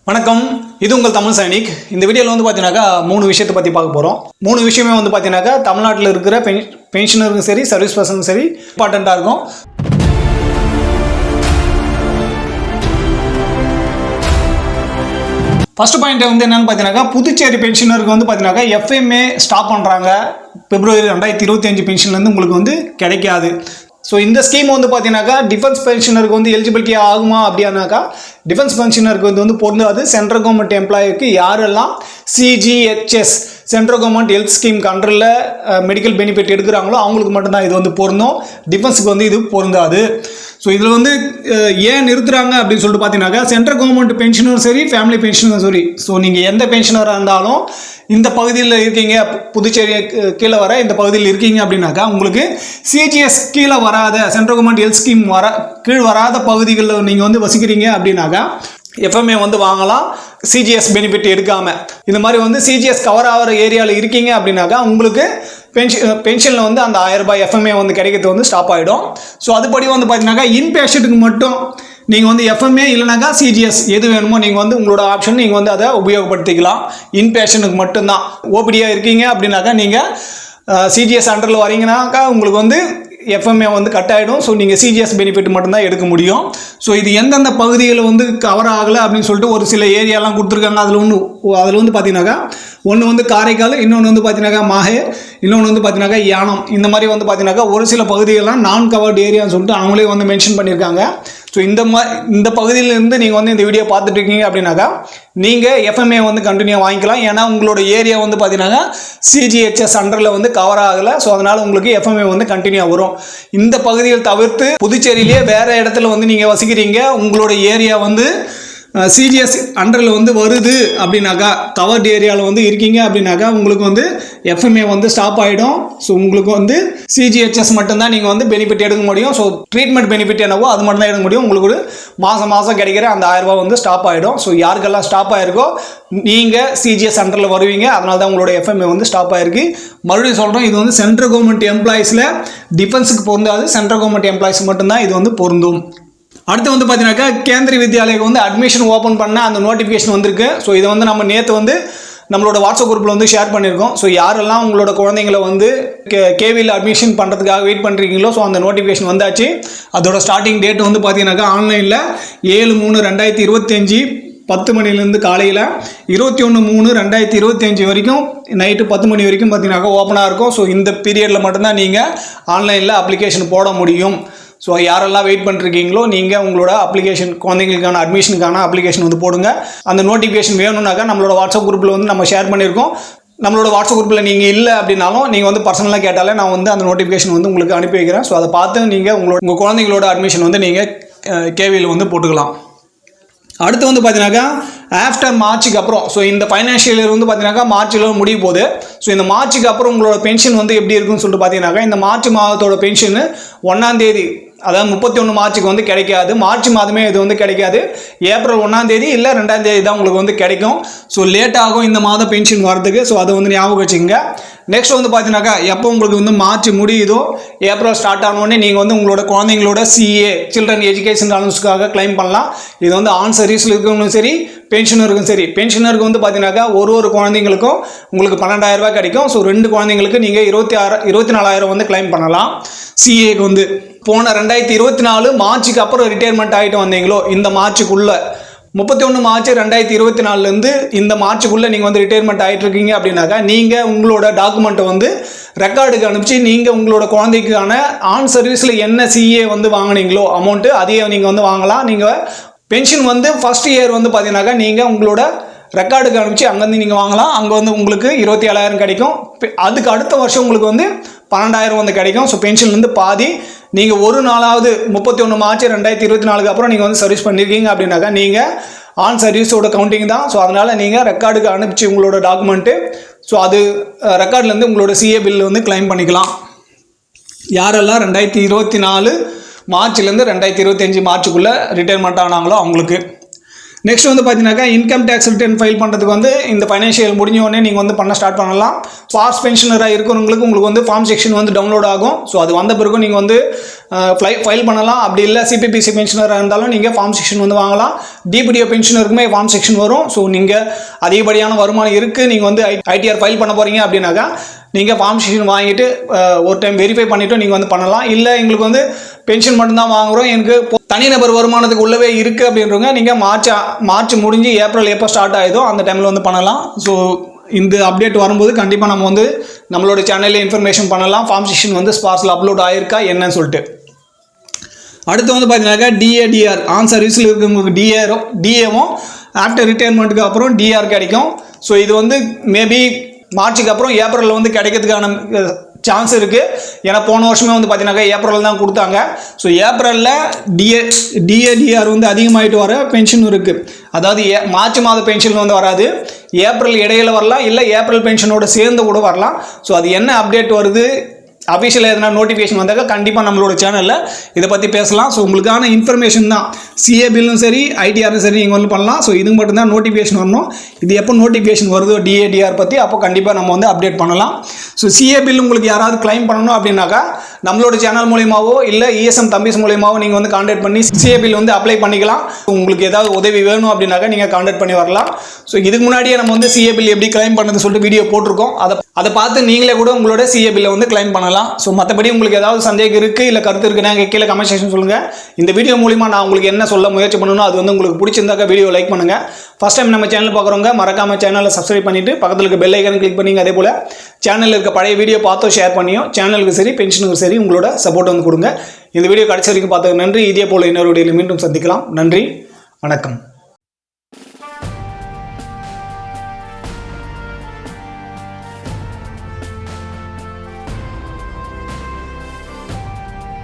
வணக்கம், இது உங்கள் தமிழ் சைனிக். இந்த வீடியோவில் வந்து பார்த்தீங்கன்னாக்கா 3 விஷயத்தை பற்றி பார்க்க போகிறோம். 3 விஷயமே வந்து பார்த்தீங்கன்னாக்கா தமிழ்நாட்டில் இருக்கிற பென்ஷனருக்கும் சரி, சர்வீஸ் பர்சனுக்கும் சரி இம்பார்ட்டண்ட்டாக இருக்கும். ஃபர்ஸ்ட் பாயிண்ட் வந்து என்னென்னு பார்த்தீங்கன்னாக்கா, புதுச்சேரி பென்ஷனருக்கு வந்து பார்த்தீங்கன்னாக்கா எஃப்எம்ஏ ஸ்டாப் பண்ணுறாங்க. February 2025 பென்ஷன்லேருந்து உங்களுக்கு வந்து கிடைக்காது. ஸோ இந்த ஸ்கீம் வந்து பார்த்தீங்கன்னாக்கா டிஃபென்ஸ் பென்ஷனருக்கு வந்து எலிஜிபிலிட்டி ஆகுமா அப்படின்னாக்கா, டிஃபென்ஸ் பென்ஷனருக்கு வந்து பொருந்தாது. சென்ட்ரல் கவர்மெண்ட் எம்ப்ளாயிக்கு யாரெல்லாம் CGHS central government health scheme கண்ட்ரில் மெடிக்கல் பெனிஃபிட் எடுக்கிறாங்களோ அவங்களுக்கு மட்டும்தான் இது வந்து பொருந்தும். டிஃபென்ஸுக்கு வந்து இது பொருந்தாது. ஸோ இதில் வந்து ஏன் நிறுத்துறாங்க அப்படின்னு சொல்லிட்டு பார்த்தீங்கன்னாக்கா, சென்ட்ரல் கவர்மெண்ட் பென்ஷனும் சரி, ஃபேமிலி பென்ஷனும் சரி, ஸோ நீங்கள் எந்த பென்ஷனராக இருந்தாலும் இந்த பகுதியில் இருக்கீங்க, புதுச்சேரி கீழே வர இந்த பகுதியில் இருக்கீங்க அப்படின்னாக்கா, உங்களுக்கு சிஜிஎஸ் கீழே வராத, சென்ட்ரல் கவர்மெண்ட் ஹெல்த் ஸ்கீம் கீழ் வராத பகுதிகளில் நீங்கள் வந்து வசிக்கிறீங்க அப்படின்னாக்கா எஃப்எம்ஏ வந்து வாங்கலாம். சிஜிஎஸ் பெனிஃபிட் எடுக்காமல் இந்த மாதிரி வந்து சிஜிஎஸ் கவர் ஆகிற ஏரியாவில் இருக்கீங்க அப்படின்னாக்கா உங்களுக்கு பென்ஷனில் வந்து அந்த 1000 ரூபாய் எஃப்எம்ஏ வந்து கிடைக்கிறது வந்து ஸ்டாப் ஆகிடும். ஸோ அதுபடி வந்து பார்த்தீங்கன்னாக்கா இன்பேஷண்ட்டுக்கு மட்டும் நீங்கள் வந்து எஃப்எம்ஏ இல்லைனாக்கா சிஜிஎஸ் எது வேணுமோ நீங்கள் வந்து உங்களோட ஆப்ஷன் நீங்கள் வந்து அதை உபயோகப்படுத்திக்கலாம். இன்பேஷண்ட்டுக்கு மட்டும்தான். ஓபிடியாக இருக்கீங்க அப்படின்னாக்கா நீங்கள் சிஜிஎஸ் அண்டரில் வரீங்கன்னாக்கா உங்களுக்கு வந்து எஃப்எம்ஏ வந்து கட் ஆகிடும். ஸோ நீங்கள் சிஜிஎஸ் பெனிஃபிட் மட்டும்தான் எடுக்க முடியும். ஸோ இது எந்தெந்த பகுதியில் வந்து கவர் ஆகலை அப்படின்னு சொல்லிட்டு ஒரு சில ஏரியாலாம் கொடுத்துருக்காங்க. அதில் வந்து பார்த்தீங்கன்னாக்கா ஒன்று வந்து காரைக்கால், இன்னொன்று வந்து பார்த்தீங்கன்னாக்கா மாஹே, இன்னொன்று வந்து பார்த்தீங்கன்னாக்கா யானம். இந்த மாதிரி வந்து பார்த்தீங்கன்னாக்கா ஒரு சில பகுதிகளெலாம் நான் கவர்டு ஏரியான்னு சொல்லிட்டு அவங்களே வந்து மென்ஷன் பண்ணியிருக்காங்க. ஸோ இந்த பகுதியிலேருந்து நீங்கள் வந்து இந்த வீடியோ பார்த்துட்டு இருக்கீங்க அப்படின்னாக்கா நீங்கள் எஃப்எம்ஏ வந்து கண்டினியூ வாங்கிக்கலாம். ஏன்னா உங்களோட ஏரியா வந்து பார்த்தீங்கன்னா சிஜிஹெச்எஸ் அண்டரில் வந்து கவர் ஆகலை. ஸோ அதனால் உங்களுக்கு எஃப்எம்ஏ வந்து கண்டினியூ வரும். இந்த பகுதியில் தவிர்த்து புதுச்சேரியிலேயே வேறு இடத்துல வந்து நீங்கள் வசிக்கிறீங்க, உங்களோட ஏரியா வந்து சிஜிஎஸ் அண்டரில் வந்து வருது அப்படின்னாக்கா, கவர்டு ஏரியாவில் வந்து இருக்கீங்க அப்படின்னாக்கா உங்களுக்கு வந்து எஃப்எம்ஏ வந்து ஸ்டாப் ஆகிடும். ஸோ உங்களுக்கு வந்து சிஜிஹெச்எஸ் மட்டும்தான் நீங்கள் வந்து பெனிஃபிட் எடுக்க முடியும். ஸோ ட்ரீட்மெண்ட் பெனிஃபிட் என்னவோ அது மட்டும் தான் எடுக்க முடியும். உங்களுக்கு ஒரு மாதம் கிடைக்கிற அந்த 1000 ரூபாய் வந்து ஸ்டாப் ஆகிடும். ஸோ யாருக்கெல்லாம் ஸ்டாப் ஆகிருக்கோ நீங்கள் சிஜிஎஸ் அண்டரில் வருவீங்க, அதனால தான் உங்களோட எஃப்எம்ஏ வந்து ஸ்டாப் ஆகிருக்கு. மறுபடியும் சொல்கிறோம், இது வந்து சென்ட்ரல் கவர்மெண்ட் எம்ப்ளாயிஸில் டிஃபென்ஸுக்கு பொருந்தாது. சென்ட்ரல் கவர்மெண்ட் எம்ப்ளாயிஸ் மட்டும்தான் இது வந்து பொருந்தும். அடுத்து வந்து பார்த்தீங்கன்னாக்கா கேந்திரிய வித்யாலயக்கு வந்து அட்மிஷன் ஓப்பன் பண்ண அந்த நோட்டிஃபிகேஷன் வந்திருக்கு. ஸோ இதை வந்து நம்ம நேற்று வந்து நம்மளோட வாட்ஸ்அப் குரூப்பில் வந்து ஷேர் பண்ணியிருக்கோம். ஸோ யாரெல்லாம் உங்களோட குழந்தைங்களை வந்து கேவியில் அட்மிஷன் பண்ணுறதுக்காக வெயிட் பண்ணுறீங்களோ, ஸோ அந்த நோட்டிஃபிகேஷன் வந்தாச்சு. அதோட ஸ்டார்டிங் டேட் வந்து பார்த்தீங்கன்னாக்கா ஆன்லைனில் 7/3/2025 10 மணிலேருந்து காலையில் 21/3/2025 வரைக்கும் நைட்டு 10 மணி வரைக்கும் பார்த்தீங்கன்னாக்கா ஓப்பனாக இருக்கும். ஸோ இந்த பீரியடில் மட்டும்தான் நீங்கள் ஆன்லைனில் அப்ளிகேஷன் போட முடியும். ஸோ யாரெல்லாம் வெயிட் பண்ணிருக்கீங்களோ நீங்கள் உங்களோட அப்ளிகேஷன், குழந்தைங்களுக்கான அட்மிஷனுக்கான அப்ளிகேஷன் வந்து போடுங்க. அந்த நோட்டிஃபிகேஷன் வேணும்னாக்கா நம்மளோட வாட்ஸ்அப் குரூப்பில் வந்து நம்ம ஷேர் பண்ணியிருக்கோம். நம்மளோட வாட்ஸ்அப் குரூப்பில் நீங்கள் இல்லை அப்படின்னாலும் நீங்கள் வந்து பர்சனலாக கேட்டாலே நான் வந்து அந்த நோட்டிஃபிகேஷன் வந்து உங்களுக்கு அனுப்பி வைக்கிறேன். ஸோ அதை பார்த்து நீங்கள் உங்கள் குழந்தைங்களோட அட்மிஷன் வந்து நீங்கள் கேவியில் வந்து போட்டுக்கலாம். அடுத்து வந்து பார்த்தீங்கன்னாக்கா ஆஃப்டர் மார்ச்சுக்கு அப்புறம், ஸோ இந்த ஃபைனான்ஷியல் இயர் வந்து பார்த்தீங்கன்னாக்கா மார்ச்சில் முடிய போகுது. ஸோ இந்த மார்ச்சுக்கு அப்புறம் உங்களோட பென்ஷன் வந்து எப்படி இருக்குன்னு சொல்லிட்டு பார்த்தீங்கன்னாக்கா, இந்த மார்ச் மாதத்தோட பென்ஷன் 1ஆம் தேதி, அதாவது 31 மார்ச்சுக்கு வந்து கிடைக்காது. மார்ச் மாதமே இது வந்து கிடைக்காது. ஏப்ரல் 1ஆம் தேதி இல்லை 2ஆம் தேதி தான் உங்களுக்கு வந்து கிடைக்கும். ஸோ லேட் ஆகும் இந்த மாதம் பென்ஷன் வரதுக்கு. ஸோ அதை வந்து ஞாபகம் வச்சுக்கோங்க. நெக்ஸ்ட் வந்து பார்த்தீங்கன்னாக்கா எப்போ உங்களுக்கு வந்து மார்ச் முடியுதோ ஏப்ரல் ஸ்டார்ட் ஆனோடனே நீங்கள் வந்து உங்களோட குழந்தைங்களோட சிஏ சில்ட்ரன் எஜுகேஷன் அலவன்ஸ்க்காக கிளைம் பண்ணலாம். இது வந்து ஆன் சர்வீஸில் இருக்கவங்களும் சரி, பென்ஷனருக்கும் சரி. பென்ஷனருக்கு வந்து பார்த்தீங்கன்னாக்கா ஒரு குழந்தைங்களுக்கும் உங்களுக்கு 12,000 ரூபாய் கிடைக்கும். ஸோ 2 குழந்தைங்களுக்கு நீங்கள் 24,000 வந்து கிளைம் பண்ணலாம். சிஏக்கு வந்து போன 2024 மார்ச்சுக்கு அப்புறம் ரிட்டையர்மெண்ட் ஆகிட்டு வந்தீங்களோ, இந்த மார்ச்சுக்குள்ளே 31 மார்ச் 2024 இந்த மார்ச்சுக்குள்ளே நீங்கள் வந்து ரிட்டையர்மெண்ட் ஆகிட்டு இருக்கீங்க அப்படின்னாக்கா, நீங்கள் உங்களோட டாக்குமெண்ட்டை வந்து ரெக்கார்டுக்கு அனுப்பிச்சு நீங்கள் உங்களோட குழந்தைக்கான ஆன் சர்வீஸில் என்ன சிஏ வந்து வாங்கினீங்களோ அமௌண்ட்டு அதையே நீங்கள் வந்து வாங்கலாம். நீங்கள் பென்ஷன் வந்து ஃபர்ஸ்ட் இயர் வந்து பார்த்தீங்கன்னாக்கா நீங்கள் உங்களோட ரெக்கார்டுக்கு அனுப்பிச்சு அங்கேருந்து நீங்கள் வாங்கலாம். அங்கே வந்து உங்களுக்கு 27,000 கிடைக்கும். அதுக்கு அடுத்த வருஷம் உங்களுக்கு வந்து 12,000 வந்து கிடைக்கும். ஸோ பென்ஷன்லேருந்து பாதி நீங்கள் ஒரு நாளாவது 31 மார்ச் 2024 அப்புறம் நீங்கள் வந்து சர்வீஸ் பண்ணியிருக்கீங்க அப்படின்னாக்கா நீங்கள் ஆன் சர்வீஸோட கவுண்டிங் தான். ஸோ அதனால் நீங்கள் ரெக்கார்டுக்கு அனுப்பிச்சு உங்களோட டாக்குமெண்ட்டு, ஸோ அது ரெக்கார்ட்லேருந்து உங்களோட சிஏ பில் வந்து கிளைம் பண்ணிக்கலாம். யாரெல்லாம் 2024 மார்ச்லேருந்து 2025 மார்ச்சுக்குள்ளே ரிட்டையர்மெண்ட் ஆனாங்களோ அவங்களுக்கு. நெக்ஸ்ட் வந்து பார்த்தீங்கன்னாக்கா இன்கம் டேக்ஸ் ரிட்டர்ன் ஃபைல் பண்ணுறதுக்கு வந்து இந்த ஃபைனான்ஷியல் முடிஞ்ச உடனே நீங்கள் வந்து பண்ண ஸ்டார்ட் பண்ணலாம். ஸ்பார்ஸ் பென்ஷனராக இருக்கிறவங்களுக்கு உங்களுக்கு வந்து ஃபார்ம் செக்ஷன் வந்து டவுன்லோட் ஆகும். ஸோ அது வந்த பிறகு நீங்கள் வந்து ஃபைல் பண்ணலாம். அப்படி இல்லை சிபிபிசி பென்ஷனராக இருந்தாலும் நீங்கள் ஃபார்ம் செக்ஷன் வந்து வாங்கலாம். டிபிடிஓ பென்ஷனருக்குமே ஃபார்ம் செக்ஷன் வரும். ஸோ நீங்கள் அதிகப்படியான வருமானம் இருக்குது, நீங்கள் வந்து ஐடிஆர் ஃபைல் பண்ண போகிறீங்க அப்படின்னாக்கா நீங்கள் ஃபார்ம் செக்ஷன் வாங்கிட்டு ஒரு டைம் வெரிஃபை பண்ணிவிட்டு நீங்கள் வந்து பண்ணலாம். இல்லை எங்களுக்கு வந்து பென்ஷன் மட்டும்தான் வாங்குகிறோம், எனக்கு தனிநபர் வருமானத்துக்கு உள்ளவே இருக்குது அப்படின்றவங்க நீங்கள் மார்ச் முடிஞ்சு ஏப்ரல் எப்போ ஸ்டார்ட் ஆகிதோ அந்த டைமில் வந்து பண்ணலாம். ஸோ இந்த அப்டேட் வரும்போது கண்டிப்பாக நம்ம வந்து நம்மளோட சேனலில் இன்ஃபர்மேஷன் பண்ணலாம், ஃபார்ம் செக்ஷன் வந்து ஸ்பார்ஸில் அப்லோட் ஆகிருக்கா என்னன்னு சொல்லிட்டு. அடுத்து வந்து பார்த்தீங்கன்னாக்கா டிஏடிஆர் ஆன் சர்வீஸில் இருக்கிறவங்களுக்கு டிஏவும் ஆஃப்டர் ரிட்டையர்மெண்ட்டுக்கு அப்புறம் டிஆர் கிடைக்கும். ஸோ இது வந்து மேபி மார்ச்சுக்கு அப்புறம் ஏப்ரலில் வந்து கிடைக்கிறதுக்கான சான்ஸ் இருக்குது. ஏன்னா போன வருஷமே வந்து பார்த்தீங்கன்னாக்கா ஏப்ரலில் தான் கொடுத்தாங்க. ஸோ ஏப்ரலில் டிஏடிஆர் வந்து அதிகமாகிட்டு வர பென்ஷன் இருக்குது. அதாவது மார்ச் மாத பென்ஷன் வந்து வராது, ஏப்ரல் இடையில வரலாம், இல்லை ஏப்ரல் பென்ஷனோட சேர்ந்து கூட வரலாம். ஸோ அது என்ன அப்டேட் வருது, அஃபிஷியலாக எதனா நோட்டிஃபிகேஷன் வந்தாக்க கண்டிப்பாக நம்மளோட சேனலில் இதை பற்றி பேசலாம். ஸோ உங்களுக்கான இன்ஃபர்மேஷன் தான். சிஏ பில்லும் சரி ஐடிஆரும் சரி நீங்கள் வந்து பண்ணலாம். ஸோ இதுக்கு மட்டும்தான் நோட்டிஃபிகேஷன் வரணும். இது எப்போ நோட்டிஃபிகேஷன் வருதோ டிஏடிஆர் பற்றி அப்போ கண்டிப்பாக நம்ம வந்து அப்டேட் பண்ணலாம். ஸோ சிஏ பில் உங்களுக்கு யாராவது கிளைம் பண்ணணும் அப்படின்னாக்கா நம்மளோட சேனல் மூலியமாவோ இல்லை இஎஸ்எம் தம்பிஸ் மூலியமாவோ நீங்கள் வந்து கான்டாக்ட் பண்ணி சிஏ பில் வந்து அப்ளை பண்ணிக்கலாம். உங்களுக்கு ஏதாவது உதவி வேணும் அப்படின்னாக்கா நீங்கள் கான்டாக்ட் பண்ணி வரலாம். ஸோ இதுக்கு முன்னாடியே நம்ம வந்து சிஏ பில் எப்படி கிளைம் பண்ணது சொல்லிட்டு வீடியோ போட்டிருக்கோம். அதை பார்த்து நீங்களே கூட உங்களோட சிஏ பில்லை வந்து கிளைம் பண்ணலாம். ஸோ மற்றபடி உங்களுக்கு ஏதாவது சந்தேகம் இருக்குது இல்லை கருத்து இருக்குன்னா கீழே கமெண்ட் செக்ஷன் சொல்லுங்கள். இந்த வீடியோ மூலிமா நான் உங்களுக்கு என்ன சொல்ல முயற்சி பண்ணணும் அது வந்து உங்களுக்கு பிடிச்சிருந்தாக்கா வீடியோ லைக் பண்ணுங்கள். ஃபஸ்ட் டைம் நம்ம சேனல் பார்க்குறவங்க மறக்காமல் சேனலை சப்ஸ்கிரைப் பண்ணிவிட்டு பக்கத்தில் இருக்க பெல் ஐக்கன் கிளிக் பண்ணிங்க. அதே போல் சேனலில் இருக்க பழைய வீடியோ பார்த்தோ ஷேர் பண்ணியோ சேனலுக்கு சரி பென்ஷனுக்கு சரி உங்களோட சப்போர்ட் வந்து கொடுங்க. இந்த வீடியோ கடைசி வரைக்கும் பார்த்ததுக்கு நன்றி. இதே போல் இன்னொரு வீடியோவில் மீண்டும் சந்திக்கலாம். நன்றி, வணக்கம்.